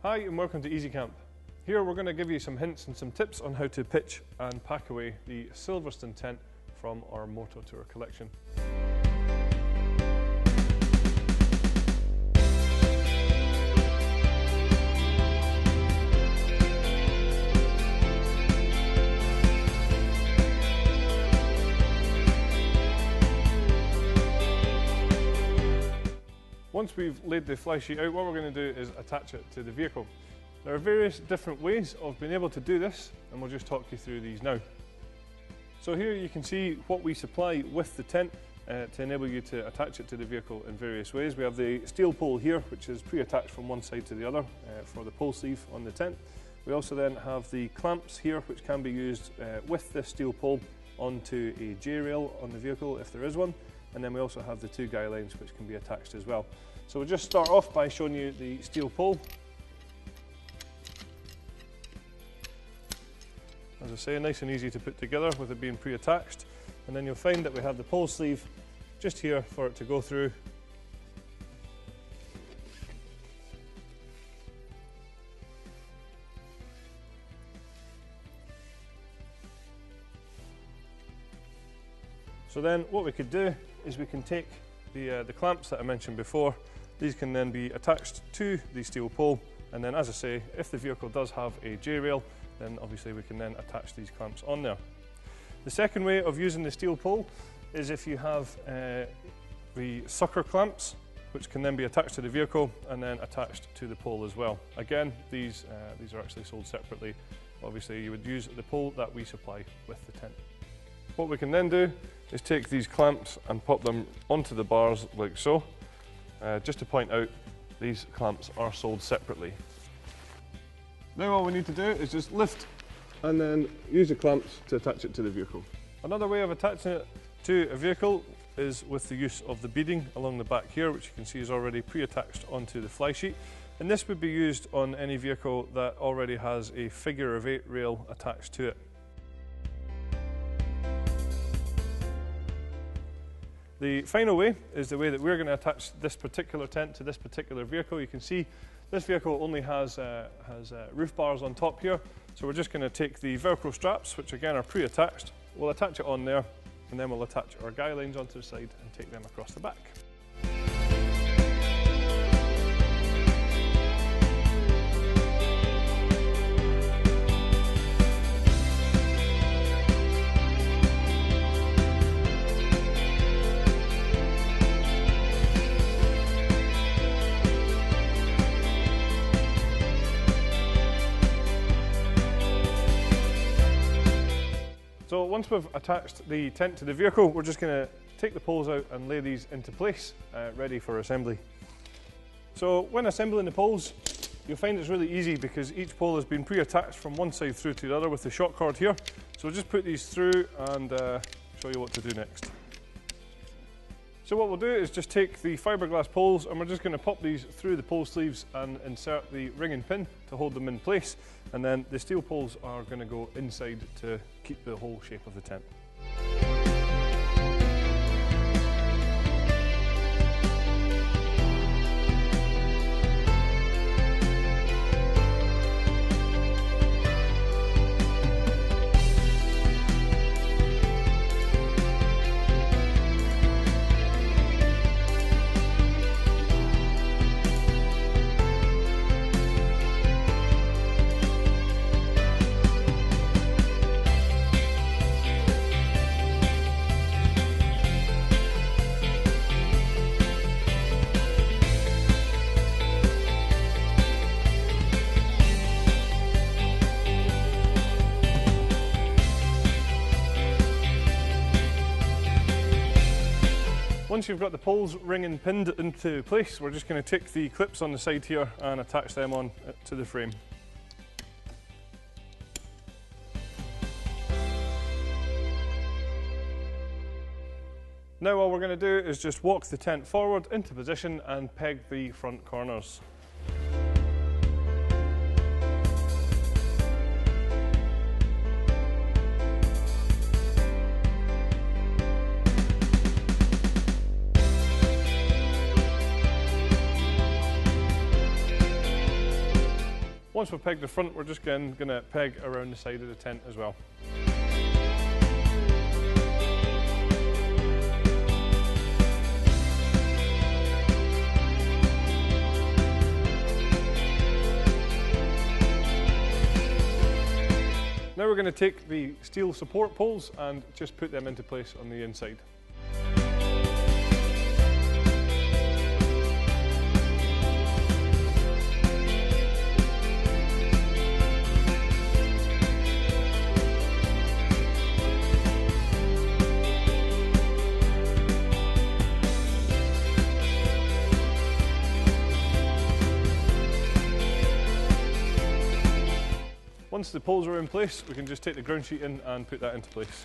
Hi and welcome to Easy Camp. Here we're going to give you some hints and some tips on how to pitch and pack away the Silverstone tent from our Moto Tour collection. Once we've laid the fly sheet out, what we're going to do is attach it to the vehicle. There are various different ways of being able to do this, and we'll just talk you through these now. So here you can see what we supply with the tent to enable you to attach it to the vehicle in various ways. We have the steel pole here, which is pre-attached from one side to the other for the pole sleeve on the tent. We also then have the clamps here, which can be used with the steel pole onto a J-rail on the vehicle if there is one. And then we also have the two guy lines which can be attached as well. So we'll just start off by showing you the steel pole. As I say, nice and easy to put together with it being pre-attached. And then you'll find that we have the pole sleeve just here for it to go through. So then what we could do is we can take the clamps that I mentioned before. These can then be attached to the steel pole, and then as I say, if the vehicle does have a J-rail, then obviously we can then attach these clamps on there. The second way of using the steel pole is if you have the sucker clamps, which can then be attached to the vehicle and then attached to the pole as well. Again, these are actually sold separately. Obviously you would use the pole that we supply with the tent. What we can then do is take these clamps and pop them onto the bars like so. Just to point out, these clamps are sold separately. Now all we need to do is just lift and then use the clamps to attach it to the vehicle. Another way of attaching it to a vehicle is with the use of the beading along the back here, which you can see is already pre-attached onto the fly sheet. And this would be used on any vehicle that already has a figure of 8 rail attached to it. The final way is the way that we're going to attach this particular tent to this particular vehicle. You can see this vehicle only has roof bars on top here, so we're just going to take the Velcro straps, which again are pre-attached. We'll attach it on there, and then we'll attach our guy lines onto the side and take them across the back. So once we've attached the tent to the vehicle, we're just going to take the poles out and lay these into place, ready for assembly. So when assembling the poles, you'll find it's really easy because each pole has been pre-attached from one side through to the other with the shock cord here. So we'll just put these through and show you what to do next. So what we'll do is just take the fiberglass poles and we're just going to pop these through the pole sleeves and insert the ring and pin to hold them in place, and then the steel poles are going to go inside to keep the whole shape of the tent. Once you've got the poles ring and pinned into place, we're just going to take the clips on the side here and attach them on to the frame. Now all we're going to do is just walk the tent forward into position and peg the front corners. Once we've pegged the front, we're just going to peg around the side of the tent as well. Now we're going to take the steel support poles and just put them into place on the inside. Once the poles are in place, we can just take the ground sheet in and put that into place.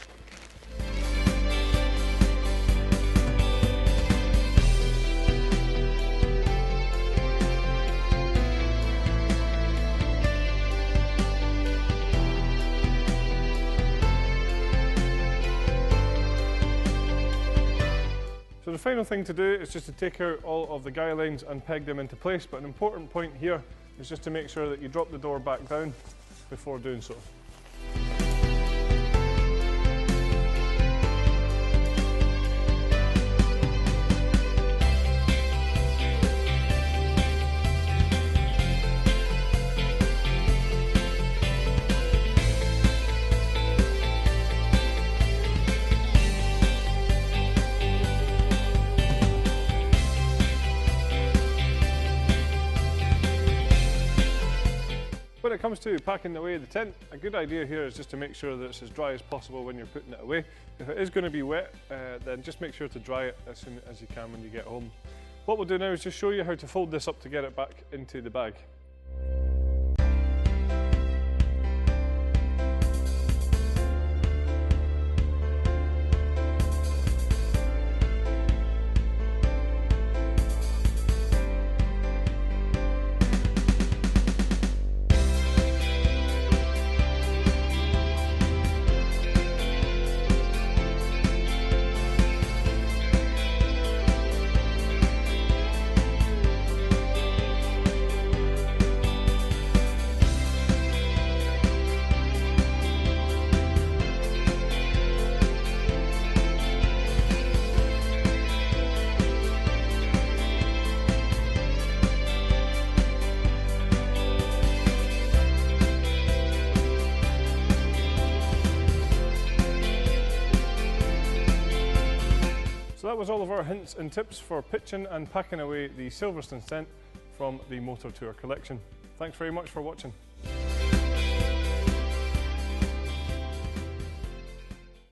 So the final thing to do is just to take out all of the guy lines and peg them into place, but an important point here is just to make sure that you drop the door back down before doing so. When it comes to packing away the tent, a good idea here is just to make sure that it's as dry as possible when you're putting it away. If it is going to be wet, then just make sure to dry it as soon as you can when you get home. What we'll do now is just show you how to fold this up to get it back into the bag. So that was all of our hints and tips for pitching and packing away the Silverstone tent from the Motor Tour collection. Thanks very much for watching.